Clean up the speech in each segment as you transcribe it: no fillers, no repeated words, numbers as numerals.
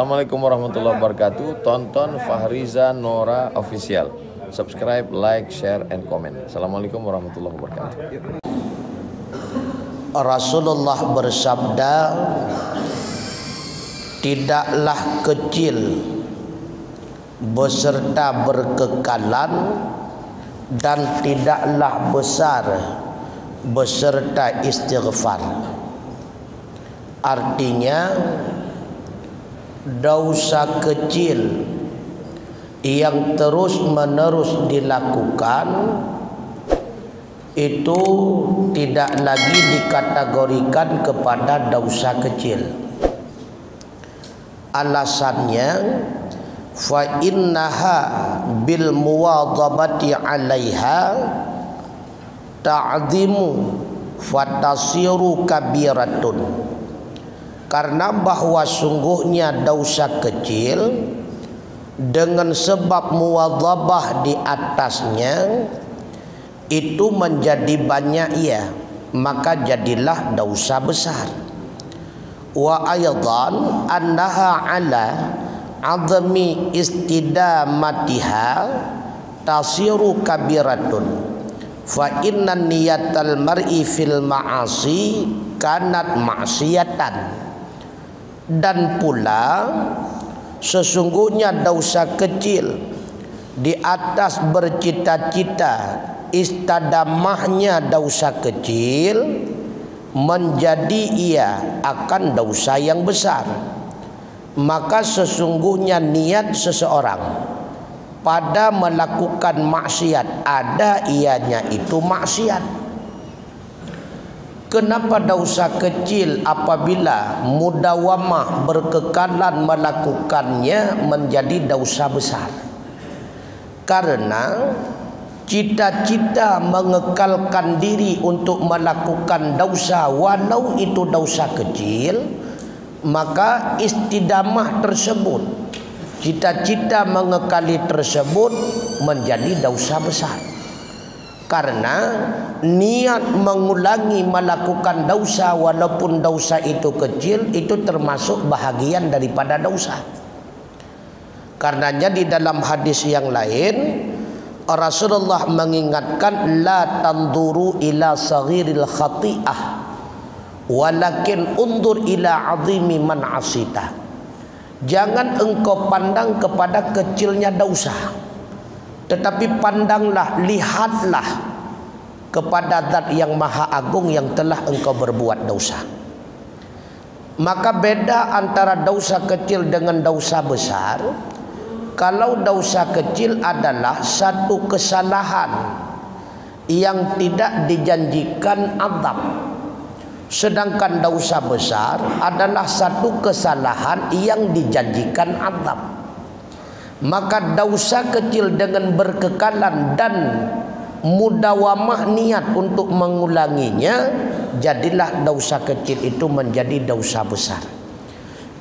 Assalamualaikum warahmatullahi wabarakatuh. Tonton Fahriza Nora Official. Subscribe, like, share, and comment. Assalamualaikum warahmatullahi wabarakatuh. Rasulullah bersabda, tidaklah kecil beserta berkekalan dan tidaklah besar beserta istighfar. Artinya, dosa kecil yang terus menerus dilakukan itu tidak lagi dikategorikan kepada dosa kecil. Alasannya, fa innaha bil muwadhabati 'alaiha ta'zimu fatasiru kabiratun. Karena bahwa sungguhnya dosa kecil dengan sebab muwadhabah di atasnya itu menjadi banyak ia, maka jadilah dosa besar. Wa aydan annaha ala azmi istidamatiha tasiru kabiratun fa inna niyatal mar'i fil ma'asi kanat ma'siyatan. Dan pula sesungguhnya dosa kecil di atas bercita-cita istadamahnya dosa kecil menjadi ia akan dosa yang besar. Maka sesungguhnya niat seseorang pada melakukan maksiat ada ianya itu maksiat. Kenapa dosa kecil apabila mudawamah berkekalan melakukannya menjadi dosa besar? Karena cita-cita mengekalkan diri untuk melakukan dosa walau itu dosa kecil, maka istidamah tersebut, cita-cita mengekali tersebut menjadi dosa besar. Karena niat mengulangi melakukan dosa walaupun dosa itu kecil itu termasuk bahagian daripada dosa. Karenanya di dalam hadis yang lain Rasulullah mengingatkan, la tanduru ila saghiril khati'ah walakin undur ila azimi man asita. Jangan engkau pandang kepada kecilnya dosa, tetapi pandanglah, lihatlah kepada Zat yang Maha Agung yang telah engkau berbuat dosa. Maka beda antara dosa kecil dengan dosa besar. Kalau dosa kecil adalah satu kesalahan yang tidak dijanjikan azab, sedangkan dosa besar adalah satu kesalahan yang dijanjikan azab. Maka dosa kecil dengan berkekalan dan mudawamah niat untuk mengulanginya, jadilah dosa kecil itu menjadi dosa besar.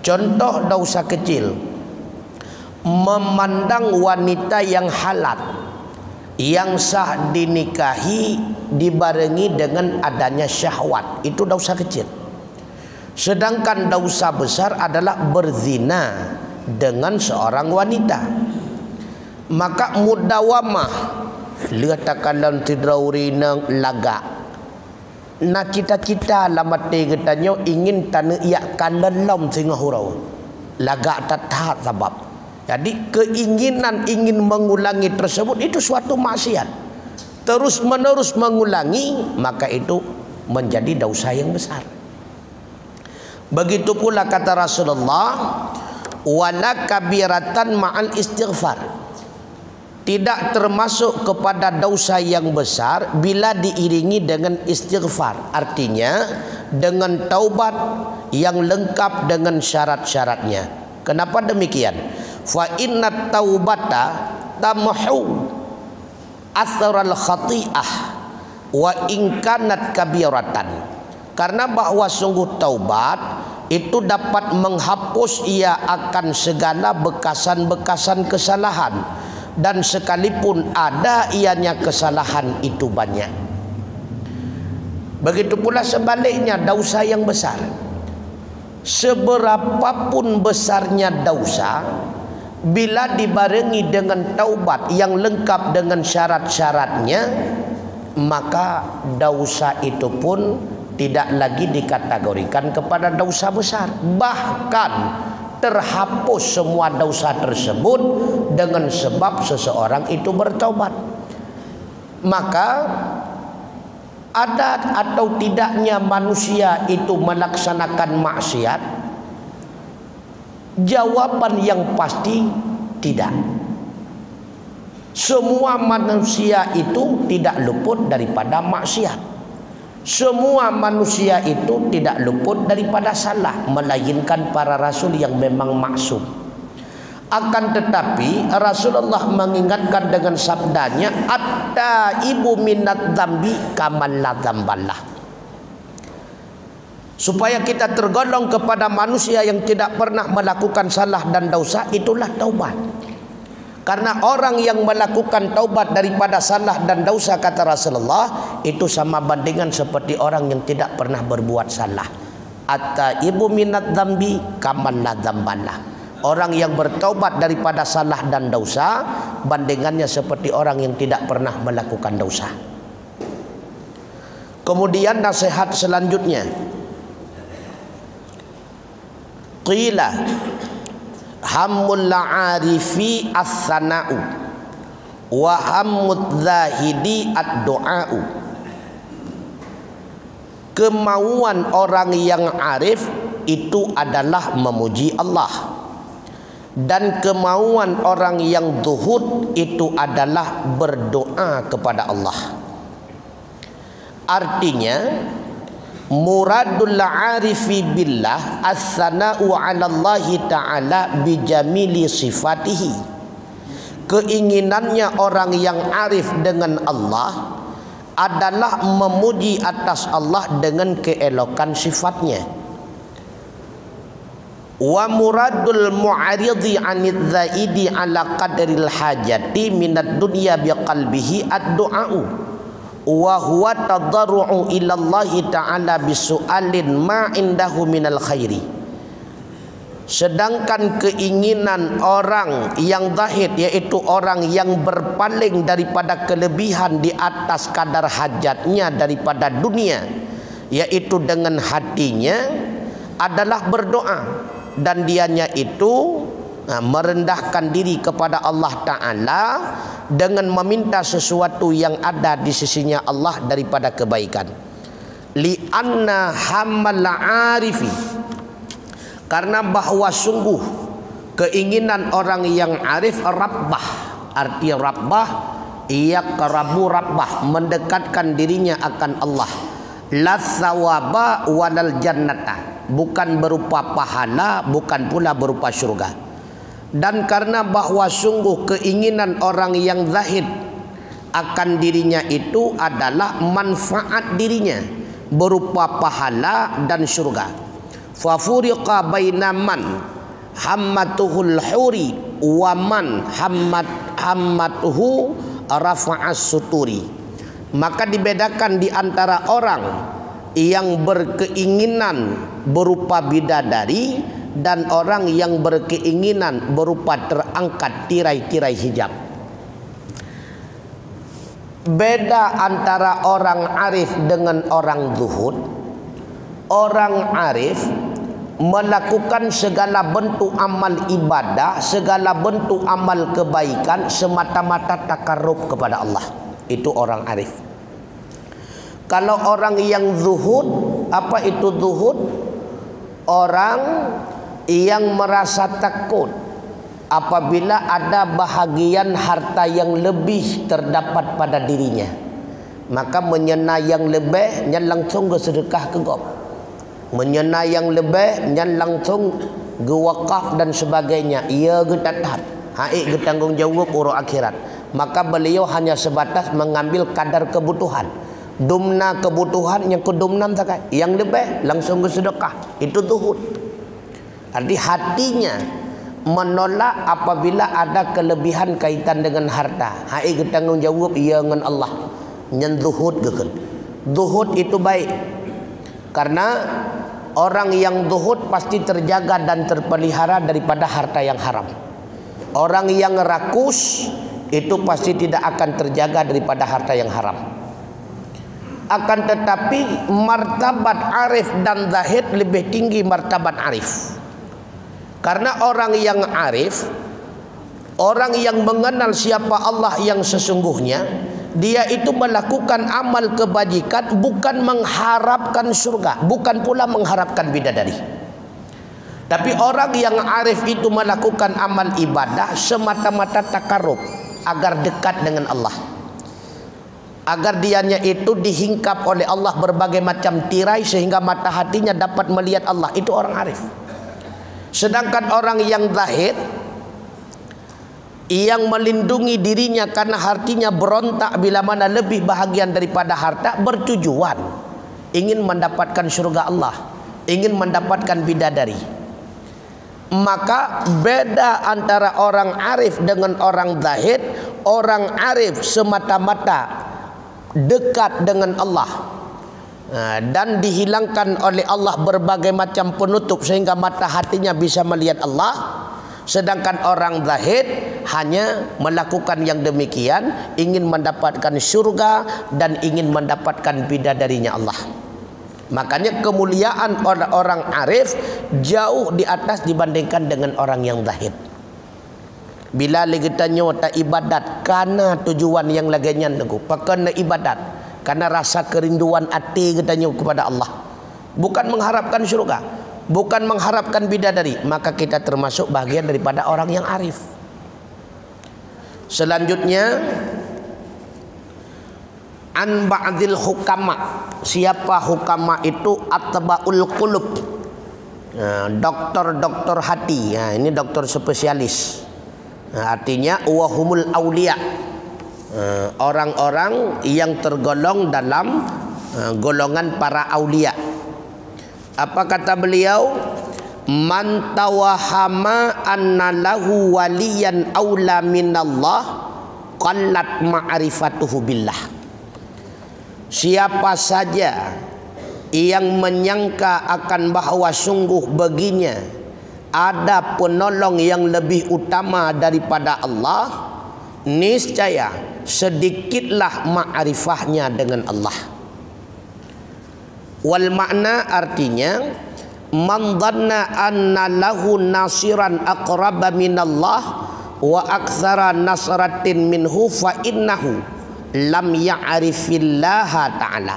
Contoh dosa kecil, memandang wanita yang halal, yang sah dinikahi dibarengi dengan adanya syahwat, itu dosa kecil. Sedangkan dosa besar adalah berzina dengan seorang wanita. Maka mudawamah letakkan tidraurina laga na cita-cita lamate getanyo ingin tanah ia kalelom singa hurau laga tathat sebab. Jadi keinginan ingin mengulangi tersebut itu suatu maksiat. Terus menerus mengulangi, maka itu menjadi dosa yang besar. Begitu pula kata Rasulullah, wala kabiratan ma'al istighfar. Tidak termasuk kepada dosa yang besar bila diiringi dengan istighfar. Artinya dengan taubat yang lengkap dengan syarat-syaratnya. Kenapa demikian? Fa inna taubata tamhu athral khati'ah wa in kanat kabiratan. Karena bahwa sungguh taubat itu dapat menghapus ia akan segala bekasan-bekasan kesalahan, dan sekalipun ada ianya kesalahan itu banyak. Begitu pula sebaliknya dosa yang besar. seberapapun besarnya dosa, bila dibarengi dengan taubat yang lengkap dengan syarat-syaratnya, maka dosa itu pun tidak lagi dikategorikan kepada dosa besar. Bahkan terhapus semua dosa tersebut dengan sebab seseorang itu bertaubat. Maka ada atau tidaknya manusia itu melaksanakan maksiat? Jawaban yang pasti tidak. Semua manusia itu tidak luput daripada maksiat. Semua manusia itu tidak luput daripada salah, melainkan para rasul yang memang maksum. Akan tetapi Rasulullah mengingatkan dengan sabdanya, at-taibu minadz dzambi kaman la dzamballah, supaya kita tergolong kepada manusia yang tidak pernah melakukan salah dan dosa. Itulah taubat. Karena orang yang melakukan taubat daripada salah dan dosa, kata Rasulullah, itu sama bandingan seperti orang yang tidak pernah berbuat salah. At-taibu minadz dzambi kaman la dzamballah. Orang yang bertaubat daripada salah dan dosa, bandingannya seperti orang yang tidak pernah melakukan dosa. Kemudian nasihat selanjutnya, qila hammul la'arifi as-sana'u wa hammud zahidi ad-du'a'u. Kemauan orang yang arif itu adalah memuji Allah, dan kemauan orang yang zuhud itu adalah berdoa kepada Allah. Artinya, muradul arifi billah as-sana'u 'ala Allah ta'ala bi jamili sifatihi. Keinginannya orang yang arif dengan Allah adalah memuji atas Allah dengan keelokan sifatnya. Wa muradul mu'aridi 'anil zaidi 'ala qadril hajati minad dunya biqalbihi ad-du'a'u wa huwa tadarru'u ila Allah ta'ala bisu'alin ma indahu minal khairi. Sedangkan keinginan orang yang zahid, yaitu orang yang berpaling daripada kelebihan di atas kadar hajatnya daripada dunia, yaitu dengan hatinya, adalah berdoa, dan dianya itu merendahkan diri kepada Allah Ta'ala dengan meminta sesuatu yang ada di sisinya Allah daripada kebaikan. Li'anna hammal arifi, karena bahwa sungguh keinginan orang yang arif rabbah. Arti rabbah, yaqrabu rabbah, mendekatkan dirinya akan Allah. La thawaba walal jannata, bukan berupa pahala, bukan pula berupa syurga. Dan karena bahwa sungguh keinginan orang yang zahid akan dirinya itu adalah manfaat dirinya berupa pahala dan syurga. Fa furiqa baina man hammatuhul huri wa man hammatuhu rafa'as suturi. Maka dibedakan di antara orang yang berkeinginan berupa bidadari dan orang yang berkeinginan berupa terangkat tirai-tirai hijab. Beda antara orang arif dengan orang zuhud. Orang arif melakukan segala bentuk amal ibadah, segala bentuk amal kebaikan semata-mata takarrub kepada Allah. Itu orang arif. Kalau orang yang zuhud, apa itu zuhud? Orang yang merasa takut apabila ada bahagian harta yang lebih terdapat pada dirinya, maka menyena yang lebih nyan langsung ke sedekah ke gop, menyena yang lebih nyan langsung ke wakaf dan sebagainya. Ia ke tatap haik ke tanggungjawab urus akhirat. Maka beliau hanya sebatas mengambil kadar kebutuhan, dumna kebutuhan yang kedumnam sakai, yang lebih langsung ke sedekah. Itu zuhud. Arti hatinya menolak apabila ada kelebihan kaitan dengan harta. Hai bertanggungjawab ia dengan Allah. Nyen zuhud geun. Zuhud itu baik. Karena Orang yang zuhud pasti terjaga dan terpelihara daripada harta yang haram. Orang yang rakus itu pasti tidak akan terjaga daripada harta yang haram. Akan tetapi martabat arif dan zahid lebih tinggi martabat arif. Karena orang yang arif, orang yang mengenal siapa Allah yang sesungguhnya, dia itu melakukan amal kebajikan bukan mengharapkan surga, bukan pula mengharapkan bidadari. Tapi orang yang arif itu melakukan amal ibadah semata-mata takarrub, agar dekat dengan Allah, agar dianya itu dihingkap oleh Allah berbagai macam tirai sehingga mata hatinya dapat melihat Allah. Itu orang arif. Sedangkan orang yang zahid, yang melindungi dirinya karena hartinya berontak bila mana lebih bahagian daripada harta, bertujuan ingin mendapatkan surga Allah, ingin mendapatkan bidadari. Maka beda antara orang arif dengan orang zahid. Orang arif semata-mata dekat dengan Allah, dan dihilangkan oleh Allah berbagai macam penutup sehingga mata hatinya bisa melihat Allah. Sedangkan orang zahid hanya melakukan yang demikian, ingin mendapatkan surga dan ingin mendapatkan bidadarinya Allah. Makanya kemuliaan orang arif jauh di atas dibandingkan dengan orang yang zahid. Bila kita nyota ibadat karena tujuan yang laginya negu, pakana ibadat karena rasa kerinduan hati kita kepada Allah, bukan mengharapkan surga, bukan mengharapkan bidadari, maka kita termasuk bagian daripada orang yang arif. Selanjutnya, an ba'dil hukama. Siapa hukama itu? Atba'ul qulub, dokter-dokter hati. Ini dokter spesialis. Artinya wahumul aulia, orang-orang yang tergolong dalam golongan para aulia. Apa kata beliau? Man tawahama anna lahu waliyan aula minallah qallat ma'rifatuhu billah. Siapa saja yang menyangka akan bahawa sungguh baginya ada penolong yang lebih utama daripada Allah, niscaya sedikitlah ma'rifahnya dengan Allah. Wal makna artinya, man dhanna anna lahu nasiran aqraba minallah wa aktsara nasratin minhu fa innahu lam ya'rifillaha ta'ala.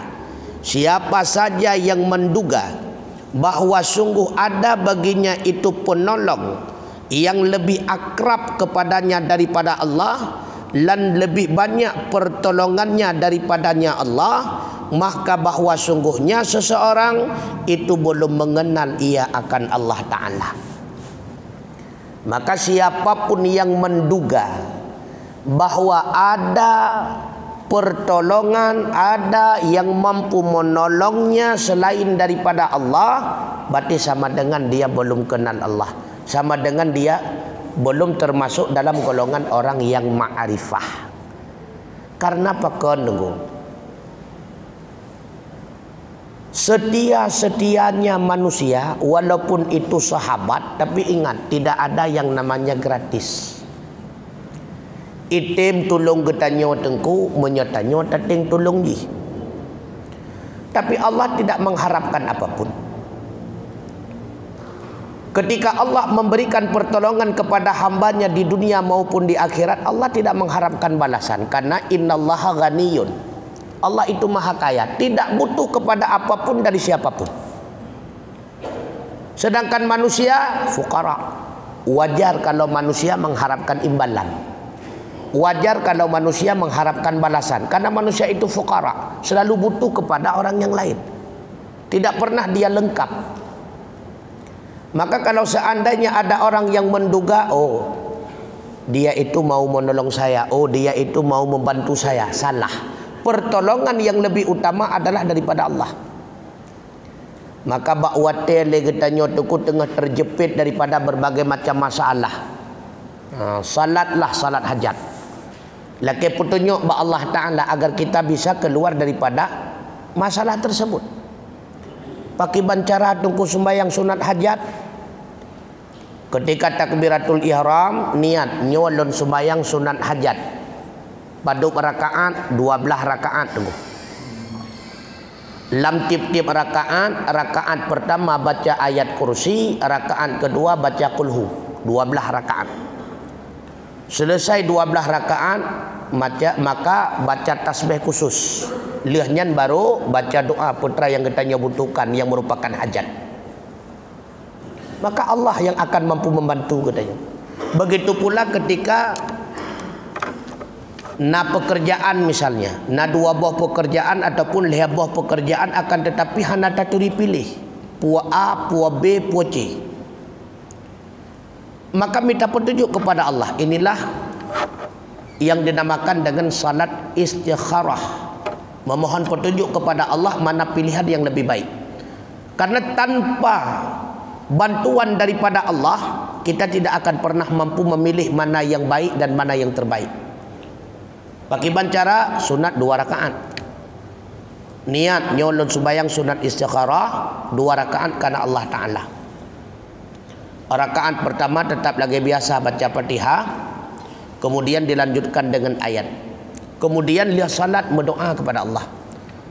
Siapa saja yang menduga bahawa sungguh ada baginya itu penolong yang lebih akrab kepadanya daripada Allah dan lebih banyak pertolongannya daripadanya Allah, maka bahawa sungguhnya seseorang itu belum mengenal ia akan Allah Ta'ala. Maka siapapun yang menduga bahawa ada pertolongan, ada yang mampu menolongnya selain daripada Allah, berarti sama dengan dia belum kenal Allah, sama dengan dia belum termasuk dalam golongan orang yang ma'rifah. Karena apa kau nunggu? Setia-setianya manusia, walaupun itu sahabat, tapi ingat tidak ada yang namanya gratis. Itim tulung getanyo tengku menyotanyo tating tulung ji. Tapi Allah tidak mengharapkan apapun. Ketika Allah memberikan pertolongan kepada hambanya di dunia maupun di akhirat, Allah tidak mengharapkan balasan. Karena innallaha ghaniyun, Allah itu maha kaya, tidak butuh kepada apapun dari siapapun. Sedangkan manusia fuqara. Wajar kalau manusia mengharapkan imbalan. Wajar kalau manusia mengharapkan balasan, karena manusia itu fuqara, selalu butuh kepada orang yang lain, tidak pernah dia lengkap. Maka kalau seandainya ada orang yang menduga, oh dia itu mau menolong saya, oh dia itu mau membantu saya, salah. Pertolongan yang lebih utama adalah daripada Allah. Maka bakwate legetanyo tuku tengah terjepit daripada berbagai macam masalah. Salatlah salat hajat. Laki petunjuk ba Allah Ta'ala agar kita bisa keluar daripada masalah tersebut. pakai bancara tunggu sembahyang sunat hajat. Ketika takbiratul ihram niat nyolon sembahyang sunat hajat. Pada rakaat 12 rakaat tunggu. Lam tip-tip rakaat pertama baca ayat kursi, rakaat kedua baca kulhu, 12 rakaat. Selesai 12 rakaat maka baca tasbih khusus. Lihatnya baru baca doa putra yang kita butuhkan yang merupakan hajat. Maka Allah yang akan mampu membantu katanya. Begitu pula ketika pekerjaan misalnya, dua buah pekerjaan ataupun lihat buah pekerjaan akan tetapi hana tak dipilih. Puak A, puak B, puak C. Maka minta petunjuk kepada Allah. Inilah yang dinamakan dengan salat istikharah. Memohon petunjuk kepada Allah mana pilihan yang lebih baik. Karena tanpa bantuan daripada Allah, kita tidak akan pernah mampu memilih mana yang baik dan mana yang terbaik. Pakai bancara sunat 2 rakaat. Niat nyolon sembahyang sunat istikharah 2 rakaat karena Allah Ta'ala. Rakaat pertama tetap lagi biasa baca Fatihah, kemudian dilanjutkan dengan ayat. Kemudian lihat salat berdoa kepada Allah.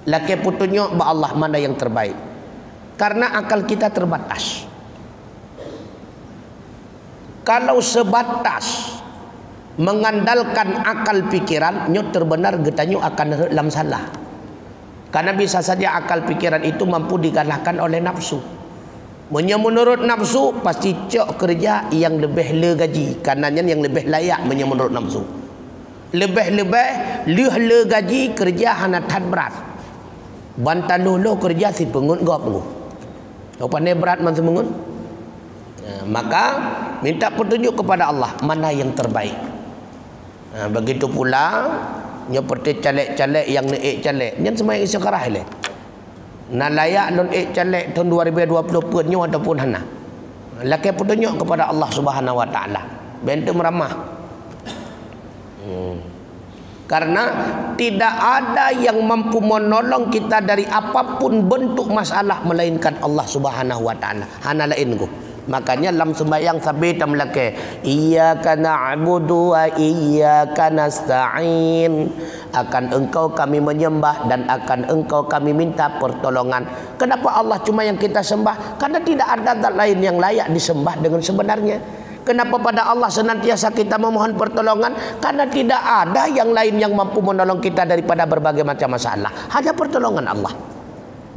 Laki petunjuk ba Allah mana yang terbaik. Karena akal kita terbatas. Kalau sebatas mengandalkan akal pikiran, nyo terbenar getanyo akan dalam salah. Karena bisa saja akal pikiran itu mampu dikalahkan oleh nafsu. Menurut nafsu pasti cok kerja yang lebih le gaji, kanannya yang lebih layak menurut nafsu. Lebih-lebih le gaji kerja hanatan berat. Bantan lo kerja si pengun gop lu. Apa ne berat man semengun? Maka minta petunjuk kepada Allah mana yang terbaik. Begitu pula seperti caleg-caleg yang naik caleg, nyen semua yang sekarang le. Na layak non caleg tahun 2020 punyo ataupun hana. Laki petunjuk kepada Allah Subhanahu wa taala. Bentuk meramah. Karena tidak ada yang mampu menolong kita dari apapun bentuk masalah melainkan Allah Subhanahu wa taala. Hana lain ku. Makanya dalam sembahyang sabit melake iyyaka na'budu wa iyyaka nasta'in, akan engkau kami menyembah dan akan engkau kami minta pertolongan. Kenapa Allah cuma yang kita sembah? Karena tidak ada zat lain yang layak disembah dengan sebenarnya. Kenapa pada Allah senantiasa kita memohon pertolongan? Karena tidak ada yang lain yang mampu menolong kita daripada berbagai macam masalah. Hanya pertolongan Allah.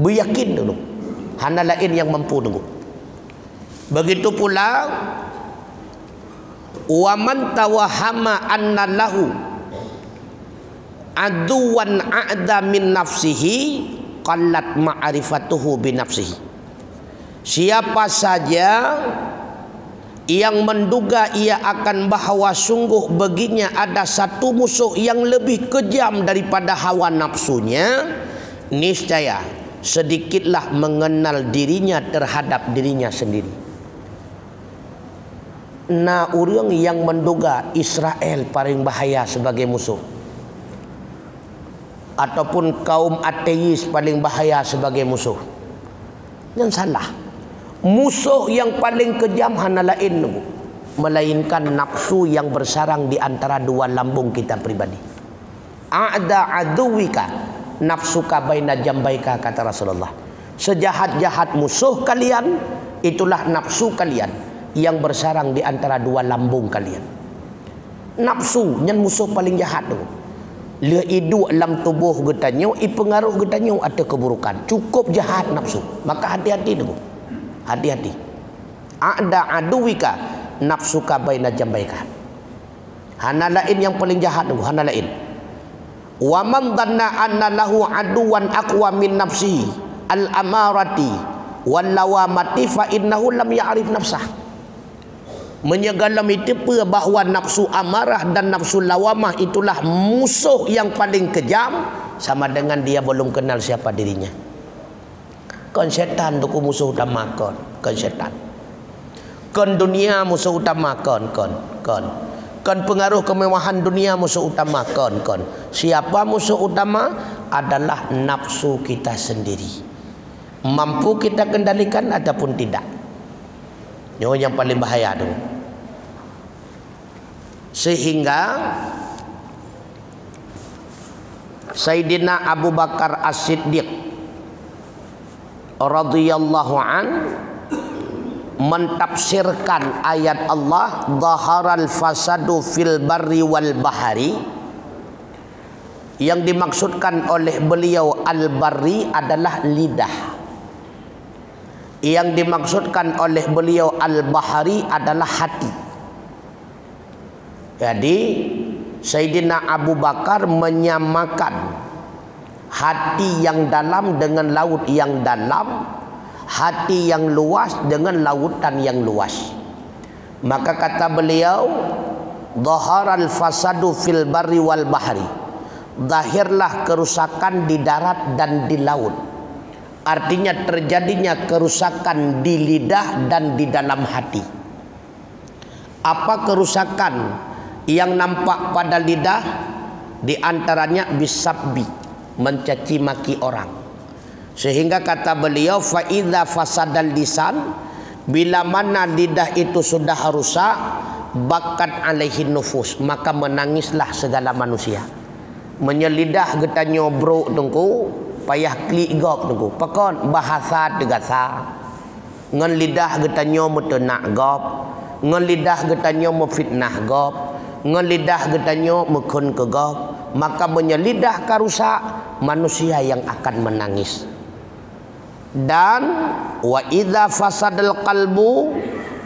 Beryakin dulu. Hanya lain yang mampu dulu. Begitu pula wa man tawahama anna lahu aduwan a'da min nafsihi qallat ma'rifatuhu bi nafsihi. Siapa saja yang menduga ia akan bahawa sungguh baginya ada satu musuh yang lebih kejam daripada hawa nafsunya, niscaya sedikitlah mengenal dirinya terhadap dirinya sendiri. Nah, orang yang menduga Israel paling bahaya sebagai musuh, ataupun kaum ateis paling bahaya sebagai musuh, yang salah. Musuh yang paling kejam hana lain melainkan nafsu yang bersarang di antara dua lambung kita pribadi. A'da aduwika nafsuka baina jambaika, kata Rasulullah. Sejahat-jahat musuh kalian itulah nafsu kalian yang bersarang di antara dua lambung kalian. Nafsu yang musuh paling jahat tu. Le hidup dalam tubuh getanyo, pengaruh getanyo ada keburukan. Cukup jahat nafsu. Maka hati-hati tu. Hati-hati. A'da aduwika nafsuka baina jambaika. Hana lain yang paling jahat tu, hana lain. Wa man dhanna anna lahu aduwan aqwa min nafsihi al-amarati wal lawamati fa innahu lam ya'rif nafsah. Menyegalam itu bahawa nafsu amarah dan nafsu lawamah itulah musuh yang paling kejam, sama dengan dia belum kenal siapa dirinya. Kon setan tu musuh utama kon setan. Kon dunia musuh utama kon pengaruh kemewahan dunia musuh utama kon. Siapa musuh utama? Adalah nafsu kita sendiri. Mampu kita kendalikan ataupun tidak. Ini yang paling bahaya tu. Sehingga Sayyidina Abu Bakar As-Siddiq radhiyallahu an mentafsirkan ayat Allah dhaharal fasadu fil barri wal bahari. Yang dimaksudkan oleh beliau al-barri adalah lidah. Yang dimaksudkan oleh beliau al-bahari adalah hati. Jadi Sayyidina Abu Bakar menyamakan hati yang dalam dengan laut yang dalam, hati yang luas dengan lautan yang luas. Maka kata beliau, dhaharal fasadu fil barri wal bahri. Zahirlah kerusakan di darat dan di laut. Artinya terjadinya kerusakan di lidah dan di dalam hati. Apa kerusakan yang nampak pada lidah? Di antaranya bisabbi, mencaci maki orang. Sehingga kata beliau, fa idza fasadal lisan, bila mana lidah itu sudah rusak, bakat alaihi nufus, maka menangislah segala manusia. Menyelidah getanyo bro tungku, payah klik gop tungku. Pakon bahasa tegasa. Ngan lidah getanyo mutenak gop, ngan lidah getanyo mefitnah gop, ngan lidah getanyo mekun ke gop, maka menyelidah karusak manusia yang akan menangis. Dan wa idza fasadal qalbu,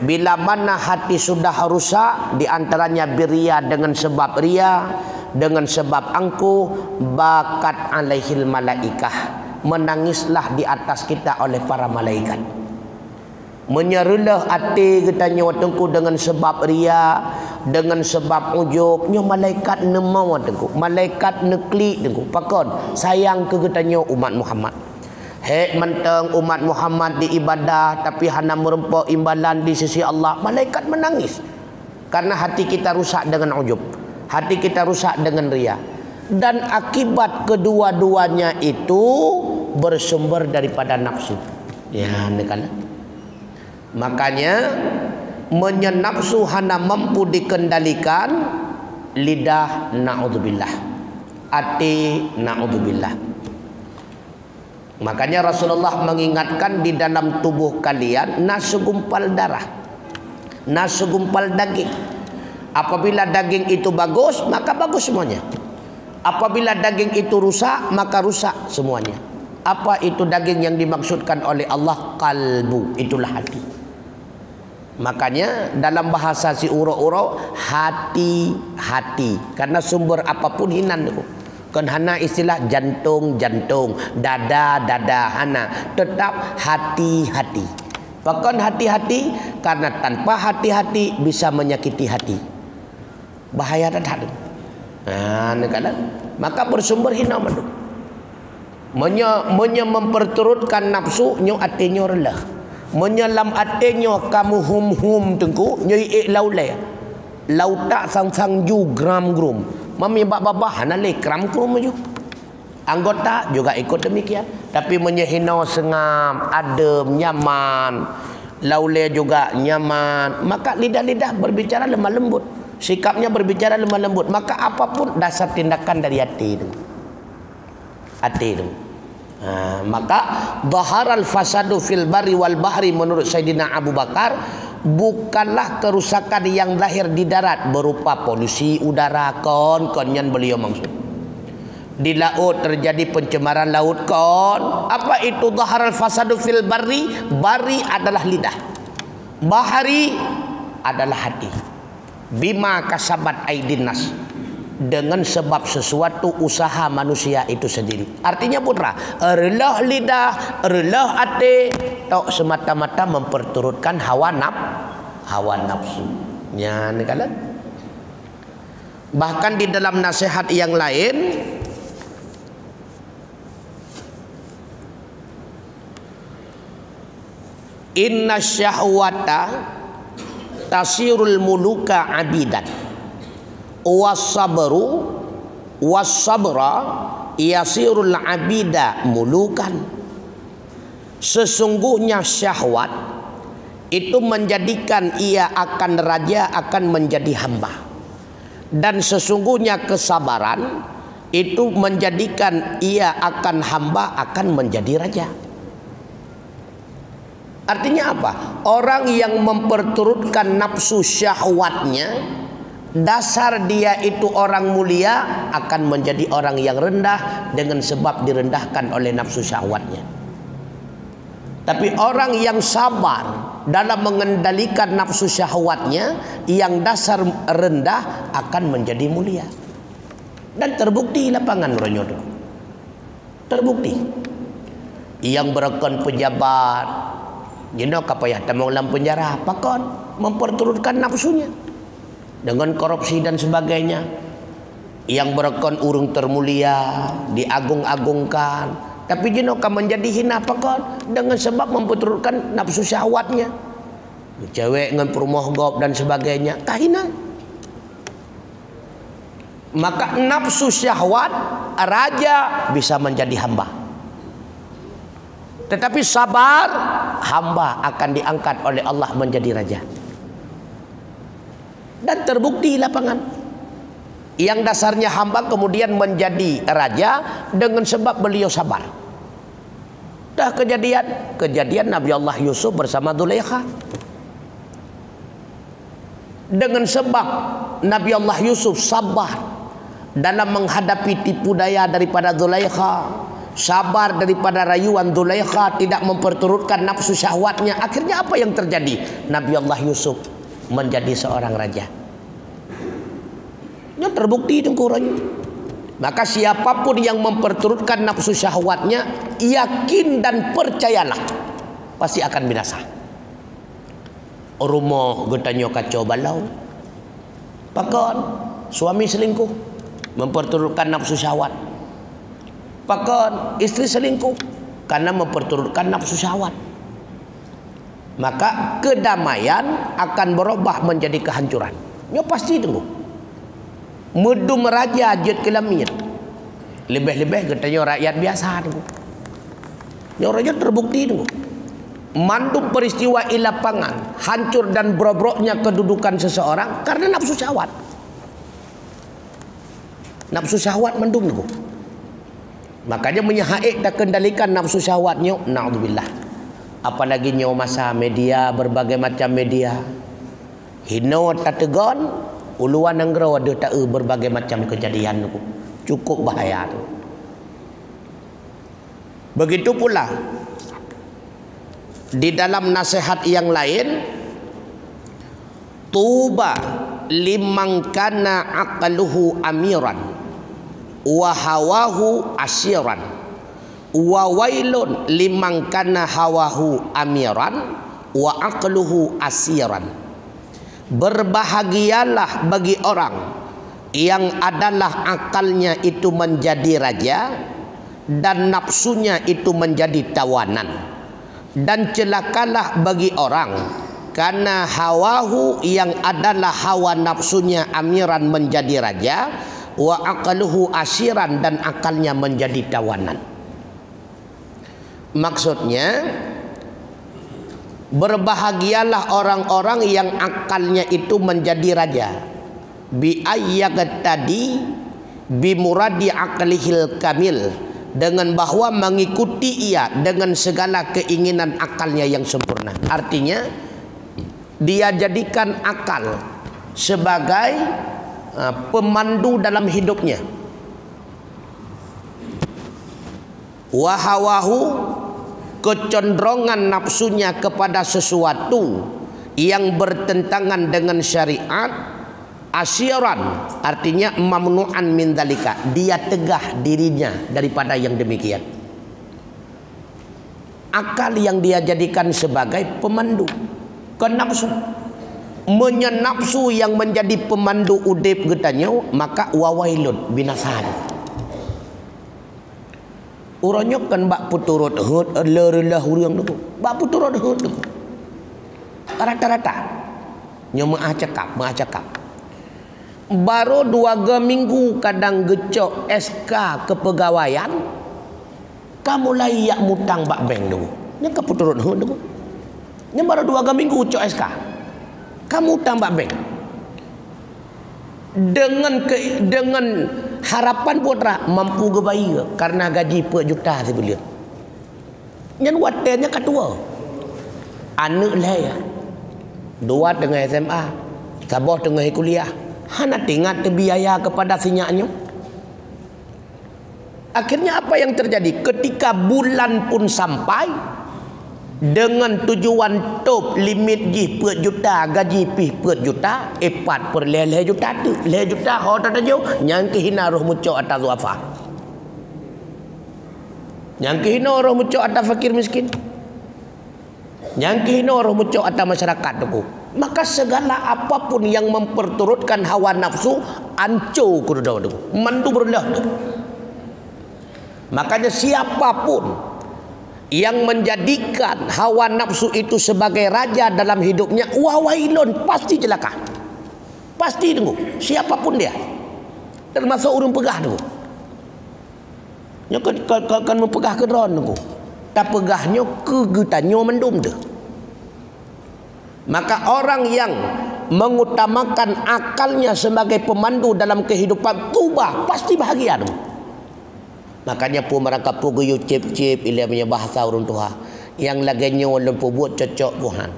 bila mana hati sudah rusak, di antaranya biria, dengan sebab ria, dengan sebab angku, bakat alaihil malaikah, menangislah di atas kita oleh para malaikat. Menyerulah hati katanya watengku dengan sebab ria, dengan sebab ujubnya malaikat nemau watengku, malaikat neklik tengku. Pakon sayang ke katanya umat Muhammad. Hek menteng umat Muhammad di ibadah tapi hana merempok imbalan di sisi Allah, malaikat menangis. Karena hati kita rusak dengan ujub, hati kita rusak dengan ria. Dan akibat kedua-duanya itu bersumber daripada nafsu. Ya, kan? Makanya menyenapsu hana mampu dikendalikan, lidah na'udzubillah, hati na'udzubillah. Makanya Rasulullah mengingatkan di dalam tubuh kalian segumpal darah, segumpal daging. Apabila daging itu bagus, maka bagus semuanya. Apabila daging itu rusak, maka rusak semuanya. Apa itu daging yang dimaksudkan oleh Allah? Kalbu, itulah hati. Makanya dalam bahasa si uro-uro, hati-hati. Karena sumber apapun hinan itu. Kan hana istilah jantung-jantung, dada-dada, hana. Tetap hati-hati. Bahkan hati-hati, karena tanpa hati-hati bisa menyakiti hati. Bahaya dan hati. Nah, maka bersumber hina manduk. Memperturutkan nafsu, nyo atinya relah. Menyelam atinya kamu hum-hum tengku, nyoi laulai. Lauta sang-sang ju gram-grum. Mami babah nale kram-krum ju. Anggota juga ikut demikian. Tapi menyehina sengam, adem, nyaman. Laulai juga nyaman. Maka lidah-lidah berbicara lemah lembut. Sikapnya berbicara lemah lembut. Maka apapun dasar tindakan dari hati itu. Hati itu. Maka dhaharal fasadu fil barri wal bahri menurut Sayyidina Abu Bakar bukanlah kerusakan yang lahir di darat berupa polusi udara konyan beliau maksud. Di laut terjadi pencemaran laut apa itu dhaharal fasadu fil barri? Barri adalah lidah, bahari adalah hati. Bima kasabat aidin nas, dengan sebab sesuatu usaha manusia itu sendiri. Artinya putra, relah lidah, relah hati, tok semata-mata memperturutkan hawa nafsu. Ya, kan? Bahkan di dalam nasihat yang lain, inna syahwata tasirul muluka abidan wasabru wasabra yasirul abida mulukan. Sesungguhnya syahwat itu menjadikan ia akan raja akan menjadi hamba. Dan sesungguhnya kesabaran itu menjadikan ia akan hamba akan menjadi raja. Artinya apa? Orang yang memperturutkan nafsu syahwatnya, dasar dia itu orang mulia akan menjadi orang yang rendah dengan sebab direndahkan oleh nafsu syahwatnya. Tapi orang yang sabar dalam mengendalikan nafsu syahwatnya, yang dasar rendah akan menjadi mulia. Dan terbukti lapangan Ronyodo. Terbukti. Yang berakon pejabat, kapayah tamang dalam penjara, pakon memperturutkan nafsunya dengan korupsi dan sebagainya. Yang berakon urung termulia, diagung-agungkan, tapi jinoka menjadi hina pakon dengan sebab memperturutkan nafsu syahwatnya. Cewek dengan perumoh gop dan sebagainya, kahina. Maka nafsu syahwat raja bisa menjadi hamba. Tetapi sabar, hamba akan diangkat oleh Allah menjadi raja. Dan terbukti lapangan. Yang dasarnya hamba kemudian menjadi raja dengan sebab beliau sabar. Dah kejadian Nabi Allah Yusuf bersama Zulaikha. Dengan sebab Nabi Allah Yusuf sabar dalam menghadapi tipu daya daripada Zulaikha, sabar daripada rayuan Zulaikha, tidak memperturutkan nafsu syahwatnya. Akhirnya apa yang terjadi? Nabi Allah Yusuf menjadi seorang raja. Ini terbukti itu kurangnya. Maka siapapun yang memperturutkan nafsu syahwatnya, yakin dan percayalah pasti akan binasa. Rumah getanyo kacau balau, pakon suami selingkuh, memperturutkan nafsu syahwat. Pakon istri selingkuh karena memperturutkan nafsu syahwat. Maka kedamaian akan berubah menjadi kehancuran. Nyo pasti tunggu. Medu meraja jut kelamir. Lebih-lebih getanyo rakyat biasa tunggu. Nyo raja terbukti tunggu. Mandum peristiwa di lapangan, hancur dan brobroknya kedudukan seseorang karena nafsu syahwat. Nafsu syahwat mandum tunggu. Makanya menyahaik tak kendalikan nafsu syahwatnya, na'udzubillah. Apalagi nyawa masa media, berbagai macam media. Hino tak tegon, uluan nenggera ada tak berbagai macam kejadian tu. Cukup bahaya tu. Begitu pula di dalam nasihat yang lain, tuba liman kana aqluhu amiran wa hawahu asyiran wa wailun liman kana hawahu amiran wa aqluhu asiran. Berbahagialah bagi orang yang adalah akalnya itu menjadi raja dan nafsunya itu menjadi tawanan. Dan celakalah bagi orang karena hawahu yang adalah hawa nafsunya amiran menjadi raja, wa aqluhu asiran dan akalnya menjadi tawanan. Maksudnya, berbahagialah orang-orang yang akalnya itu menjadi raja. Bi ayyagat tadi bi muradi aqlihil kamil, dengan bahwa mengikuti ia dengan segala keinginan akalnya yang sempurna. Artinya dia jadikan akal sebagai pemandu dalam hidupnya. Wahawahu, kecenderungan nafsunya kepada sesuatu yang bertentangan dengan syariat. Asyiran, artinya mamnu'an min dalika, dia tegah dirinya daripada yang demikian. Akal yang dia jadikan sebagai pemandu ke nafsu, menyenapsu yang menjadi pemandu udip getanyo, maka wawailun binasan. Urangnya kan bak puturut hut lerelah urang tu, bak puturut hut tu. Rata-rata nyo maah cakap. Baru 2 minggu kadang gecok SK kepegawaian, kamu layak mutang bak bank dulu. Nya keputurun tu. Nya baru 2 minggu ucap SK. Kamu tambah bank. Dengan harapan putra mampu ke bayi karena gaji per juta sebulan. Nya watennya ketua. Anak lah ya. 2 tengah SMA, Sabah tengah kuliah. Hana tinggal terbiaya kepada sinyaknya. Akhirnya apa yang terjadi? Ketika bulan pun sampai dengan tujuan top limit ji per juta, gaji pi per juta, 4 per leh juta tu. Leh juta ho tak tahu yang kehina roh mucok atas wafa. Yang kehina roh mucok atas fakir miskin. Yang kehina roh mucok atas masyarakat tu. Maka segala apapun yang memperturutkan hawa nafsu ancur ku tu. Mandu berlah tu. Makanya siapapun yang menjadikan hawa nafsu itu sebagai raja dalam hidupnya, wawailun, pasti celaka. Pasti tunggu. Siapapun dia. Termasuk urang pegah tu. Nya kan mempegah ke dron tu. Tak pegahnya kegetannya mendum tu. Maka orang yang mengutamakan akalnya sebagai pemandu dalam kehidupan tubah pasti bahagia tu. Makanya pun mereka pugu cip-cip ilah punya bahasa orang tua. Yang laganya ulun buat cocok Tuhan.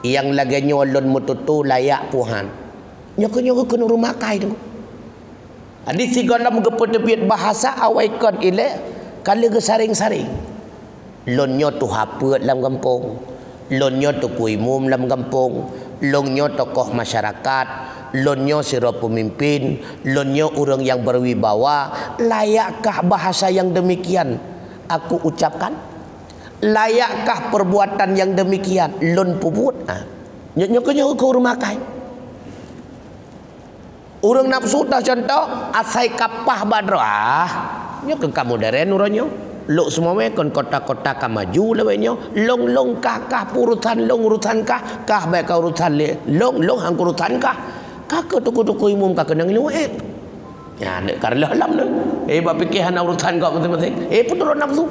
Yang laganya ulun mututu layak Tuhan. Nyoko-nyoko kena rumah kai tu. Adi si dalam gepet bahasa awaikan ilah kali ke saring-saring. Lonyo tu hapet dalam kampung. Lonyo tu kuimum dalam kampung. Lonyo tokoh masyarakat. Lonyo sira pemimpin, lonyo orang yang berwibawa. Layakkah bahasa yang demikian aku ucapkan? Layakkah perbuatan yang demikian lon puput? Nyok ke rumah kai. Urang nafsu dah contoh asai kapah badrah. Nyok kamu daren uranyo. Lok semua kon kota-kota ka maju lawenya. Long kah urusan long urusan kah baik ka urusan le. Long hang urusan kah. Kakak tuku-tuku umum kakak nang luek. Ya nek karlah lam ne. Bab fikir hana urusan kau masing-masing. Puturun nafsu.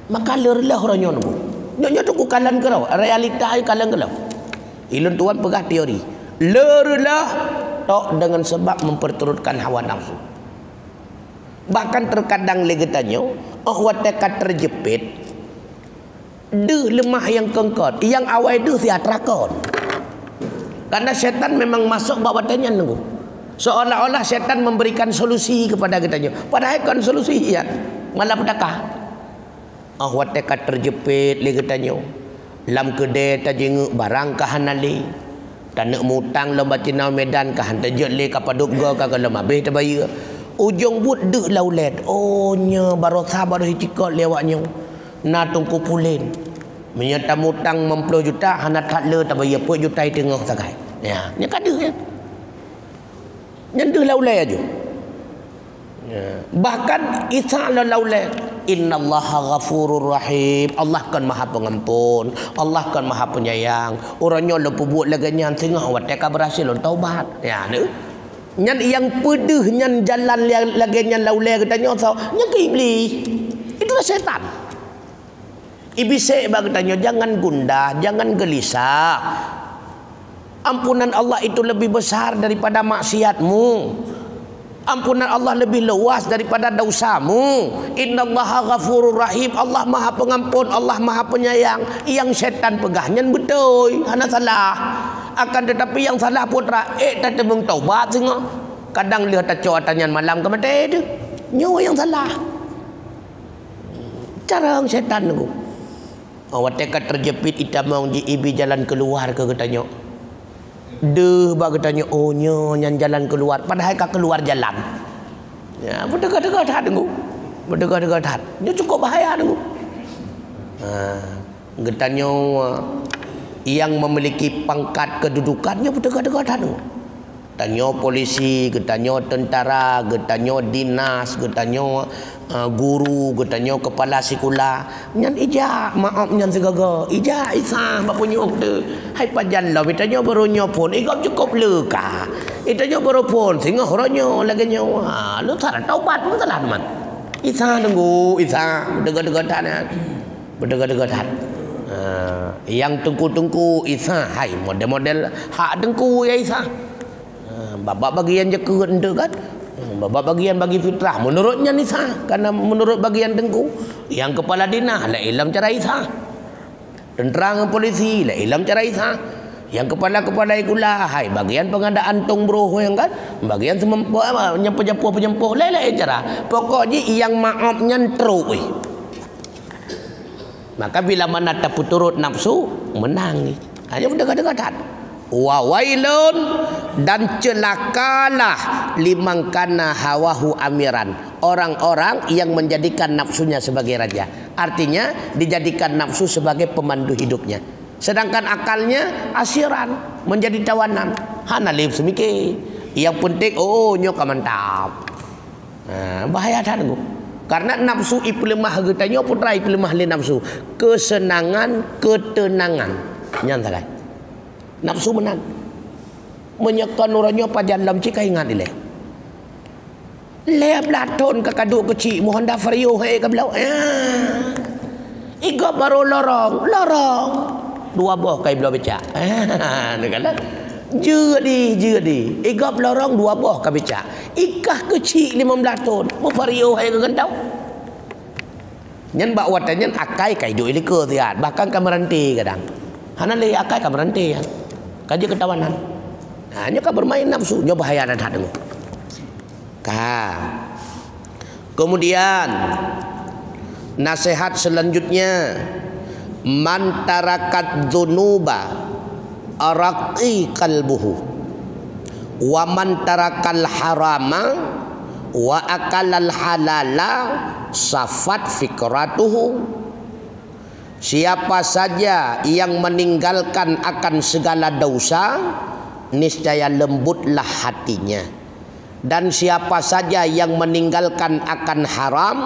Maka lerlah orangnya nu. Nyonya tuku kalan kerau, realita ai kalan kerau. Ilun tuan pegah teori. Lerlah tok dengan sebab memperturutkan hawa nafsu. Bahkan terkadang legetannya, watekat terjepit. Deh lemah yang kengkot, yang awal deh si atrakon. Karena setan memang masuk bawa tanya nunggu. Seolah-olah setan memberikan solusi kepada kitanya. Padahal kan solusi ya. Malah pedakah. Wateka terjepit li kitanya. Lam kedai tajenguk barang kahanali. Tanak mutang lomba cina medan kahan terjet li kapaduk go kagak lemah beh terbayar. Ujung but dek laulet. Oh nya barokah baru hicikot lewatnya. Na tungku pulin. Menyata mutang 60 juta hana tak le tak bayar 10 juta di tengah sakai. Ya, nya kada ya. Nyenduh laulai aja. Ya. Bahkan isa laulai innallaha ghafurur rahim. Allah kan Maha Pengampun, Allah kan Maha Penyayang. Orangnya lupa buat laganya tengah wateka berhasil taubat. Ya, ne. Nyan yang pedih nyan jalan laganya laulai katanya so, nya ke iblis. Itulah setan. Iblis bertanya jangan gundah, jangan gelisah. Ampunan Allah itu lebih besar daripada maksiatmu. Ampunan Allah lebih luas daripada dosamu. Innallaha ghafurur rahim. Allah Maha Pengampun, Allah Maha Penyayang. Yang setan pegahnya betul, hana salah. Akan tetapi yang salah putra tak temung taubat singa. Kadang lihat tacoatannya malam ke mati tu. Nyawa yang salah. Cara setan tu. Wateka terjepit itamang di ibi jalan keluar ke katanya. Deh bagi tanya oh nyan jalan keluar padahal ka keluar jalan. Ya berdekat-dekat tengok. Berdekat-dekat hat. Dia cukup bahaya tengok. Getanya yang memiliki pangkat kedudukannya berdekat-dekat tengok. Getanya polisi, getanya tentara, getanya dinas, getanya guru, getanya kepala sekolah. Nyan ija, maaf nyan segaga. Ija isa bapa nyok tu. Hai pajan lah bitanya barunya pun igam cukup leka. Itanya baru pun singa horonyo laganya. Lu tak taubat pun salah teman. Isa tunggu, isa dekat-dekatan. Berdegat-degat hat. Yang tengku-tengku Isa, hai model-model hak tengku ya Isa. Babak bagian je ke kan. Babak bagian bagi fitrah menurutnya Nisa, karena menurut bagian tengku. Yang kepala dinah la ilam cara Isa. Tentera polisi la ilam cara Isa. Yang kepala-kepala ikulah hai bagian pengadaan tong bro yang kan, bagian penyempuh lain cara. Pokoknya yang maafnya teruk. Maka bila mana tapu turut nafsu menang ni. Hanya berdekat-dekatan. Wa wailun, dan celakalah liman kana hawahu amiran, orang-orang yang menjadikan nafsunya sebagai raja. Artinya dijadikan nafsu sebagai pemandu hidupnya, sedangkan akalnya asiran, menjadi tawanan. Hana live semikir. Yang penting nyoka mantap. Bahaya tangguh. Karena nafsu ipelemah getanya putra ipelemah le nafsu. Kesenangan, ketenangan. Nyantai. Nafsu menang. Menyekan orangnya pajan dalam cika ingat ni leh. Leh Platon ke kaduk kecil mohon dah vario hai ke belau. Iga baru lorong. Dua boh kai belau becak. Dekat Jadi Iga lorong dua boh kai becak. Ikah kecil 15 tahun. Mo vario hai ke gentau. Nyen bak watannya akai kai duk ilika tiat. Bahkan kameranti kadang. Hana le akai kameranti ya. Kaji ketawanan. Hanya kau bermain nafsu, nyoba bahaya dan hak dengar. Kemudian nasihat selanjutnya, man tarakat dzunuba araqi qalbuhu wa man tarakal harama wa akalal halala safat fikratuhu. Siapa saja yang meninggalkan akan segala dosa, niscaya lembutlah hatinya. Dan siapa saja yang meninggalkan akan haram,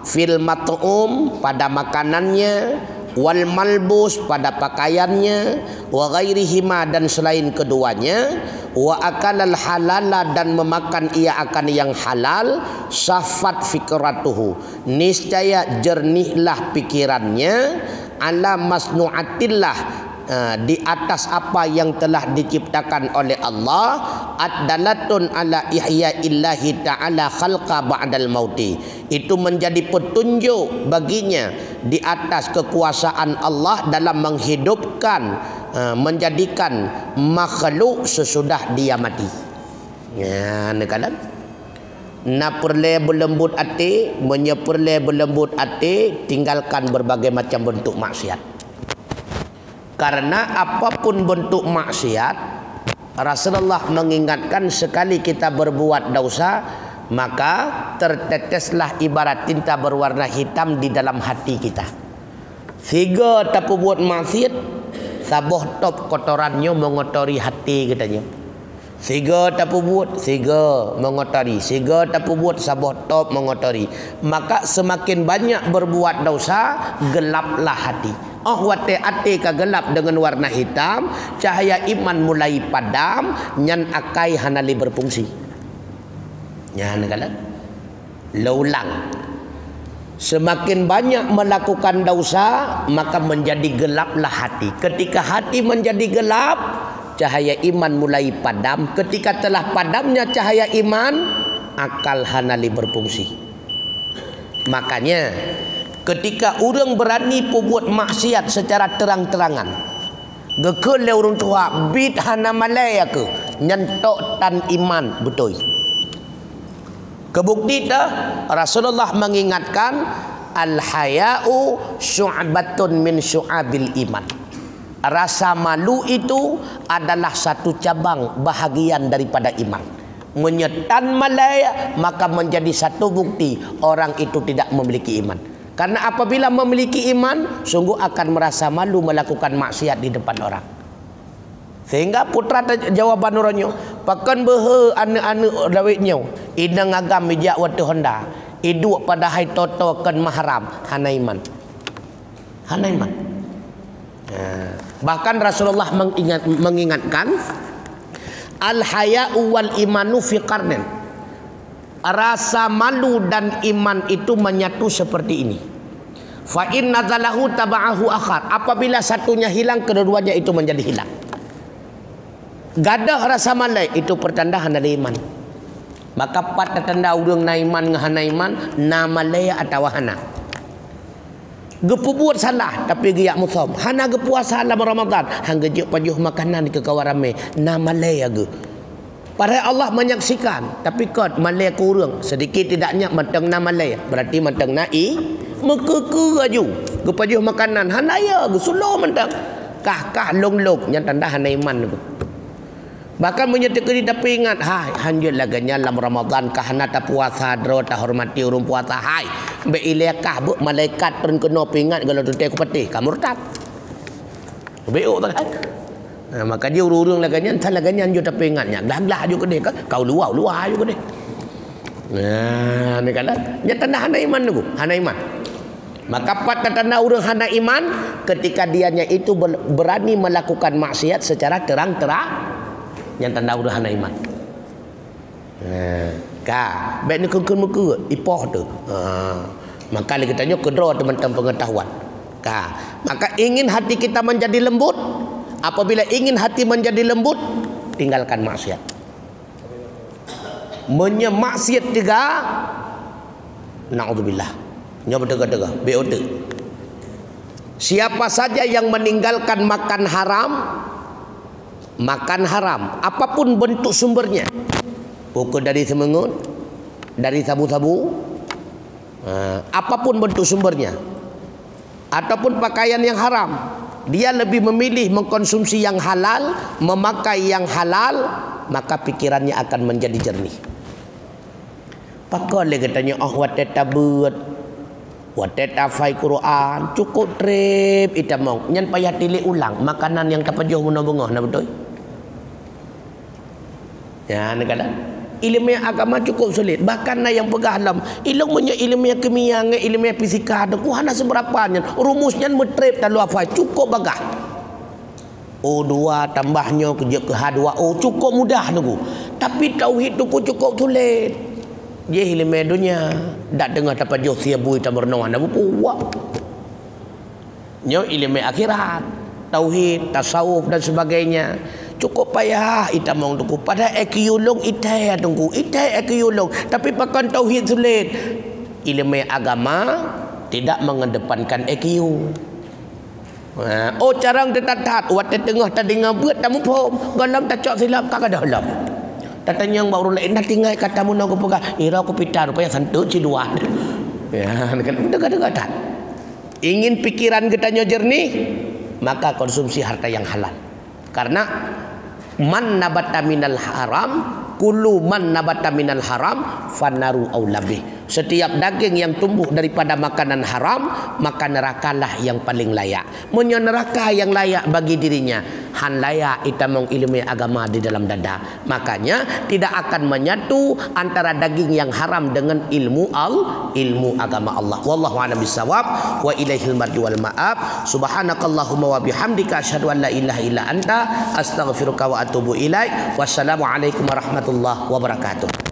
fil mat'um pada makanannya, wal malbus pada pakaiannya, wa ghairihima dan selain keduanya, wa akalal halala dan memakan ia akan yang halal, safat fikratuhu, niscaya jernihlah pikirannya, ala masnu'atillah, di atas apa yang telah diciptakan oleh Allah, ad-dalatun ala ihya illahi ta'ala khalqa ba'dal mauti, itu menjadi petunjuk baginya di atas kekuasaan Allah dalam menghidupkan, menjadikan makhluk sesudah dia mati. Ya, nekalan na perle berlembut hati, menyeperle berlembut hati, tinggalkan berbagai macam bentuk maksiat. Karena apapun bentuk maksiat, Rasulullah mengingatkan sekali kita berbuat dosa, maka terteteslah ibarat tinta berwarna hitam di dalam hati kita. Sehingga tapu buat maksiat, saboh top kotorannya mengotori hati katanya. Sehingga tapu buat, sehingga mengotori, sehingga tapu buat saboh top mengotori. Maka semakin banyak berbuat dosa, gelaplah hati. Wate ate ka gelap dengan warna hitam, cahaya iman mulai padam, nyan akai hanali berfungsi. Nyan kala laulang. Semakin banyak melakukan dosa, maka menjadi gelaplah hati. Ketika hati menjadi gelap, cahaya iman mulai padam. Ketika telah padamnya cahaya iman, akal hanali berfungsi. Makanya ketika orang berani buat maksiat secara terang-terangan, gekele orang tua bid hana malaya ke nyentok tan iman betul. Kebukti dah Rasulullah mengingatkan al haya'u syu'batun min syu'abil iman. Rasa malu itu adalah satu cabang bahagian daripada iman. Menyetan malaya maka menjadi satu bukti orang itu tidak memiliki iman. Karena apabila memiliki iman, sungguh akan merasa malu melakukan maksiat di depan orang. Sehingga putra jawaban orangnya, pakan behe ane-ane dawitnya, idang agam bijak watu honda, iduk pada hai toto kan mahram, hana iman. Hana iman. Bahkan Rasulullah mengingatkan, al-haya'u wal imanu fi qarnin. Rasa malu dan iman itu menyatu seperti ini. Fa in nazalahu taba'ahu akhar. Apabila satunya hilang, kedua-duanya itu menjadi hilang. Gadah rasa malai itu pertanda hana iman. Maka pat tanda urang na iman ngahana iman na malai atau hana. Gepu buat salah tapi giyak musom. Hana gepuasa dalam Ramadan, hang gejuk pajuh makanan ke kawarame na malai ge. Padahal Allah menyaksikan, tapi kot malai kurang sedikit tidaknya matang na malai. Berarti matang na mekeke aju. Gepajuh makanan hana ya ge sulo matang. Kah long-long yang tanda hana iman tu. Bahkan menyatakan tapi ingat, hai hanjut laganya dalam Ramadan kahana ta puasa dro ta hormati urung puasa, hai be ilekah bu malaikat pun kena pingat kalau tu aku patih kamu murtad. Beok tak kan? Maka dia urung laganya entah laganya hanjut tapi ingatnya. Dah juga deh kau luar juga deh. Nah, ni kan nya tanda hana iman tu, hana iman. Maka pada tanda urang hana iman ketika dianya itu berani melakukan maksiat secara terang-terang. Yang tanda udah hana iman. Baik ni kun muka ipoh tu. Maka kita tanya kedua teman-teman pengetahuan. Maka ingin hati kita menjadi lembut. Apabila ingin hati menjadi lembut, tinggalkan maksiat. Menyemaksiat tiga. Na'udzubillah. Nyoba tega-tega. BOT. Siapa saja yang meninggalkan makan haram, apapun bentuk sumbernya, bukan dari semengut, dari sabu-sabu, apapun bentuk sumbernya, ataupun pakaian yang haram, dia lebih memilih mengkonsumsi yang halal, memakai yang halal, maka pikirannya akan menjadi jernih. Pakon le katanya wateta beut, wateta fai Quran, cukup trip itamong, nyan payah tilik ulang makanan yang tapajuh menobengah na betul. Ya, negara ilmu agama cukup sulit. Bahkan yang pegah dalam ilmu kimia, ilmu fisika, ku hana seberapanya. Rumusnya metrip dalu apa cukup bagah. O2 tambahnya ke H2O cukup mudah tu. Tapi tauhid tu cukup sulit. Dia ilmu dunia, dak dengar dapat jauh siabu ta bernoan na buat. Nyo ilmu akhirat, tauhid, tasawuf dan sebagainya. Cukup payah itamong tuku pada ekiulung itai tunggu itai ekiulung tapi pakan tauhid sulit. Ilmu agama tidak mengedepankan EQ. Oh carang tetat wat tengah tadinga buat tamu pom galam tak cok silap kagak dah lam. Tatanya yang baru lain dah tinggal katamu nak pegah ira aku pitar rupanya santut ciluan. Ya kan dekat-dekat. Ingin pikiran kitanya jernih, maka konsumsi harta yang halal. Karena man nabata minal haram, kullu man nabata minal haram fanaru aulabih. Setiap daging yang tumbuh daripada makanan haram, maka nerakalah yang paling layak. Menyo neraka yang layak bagi dirinya, han layak itamong ilmu agama di dalam dada. Makanya tidak akan menyatu antara daging yang haram dengan ilmu agama Allah. Wallahu a'lam bissawab wa ilaihil marji wal ma'ab. Subhanakallahumma wa bihamdika asyhadu an la ilaha illa anta astaghfiruka wa atubu ilaik. Wassalamu alaikum warahmatullahi wabarakatuh.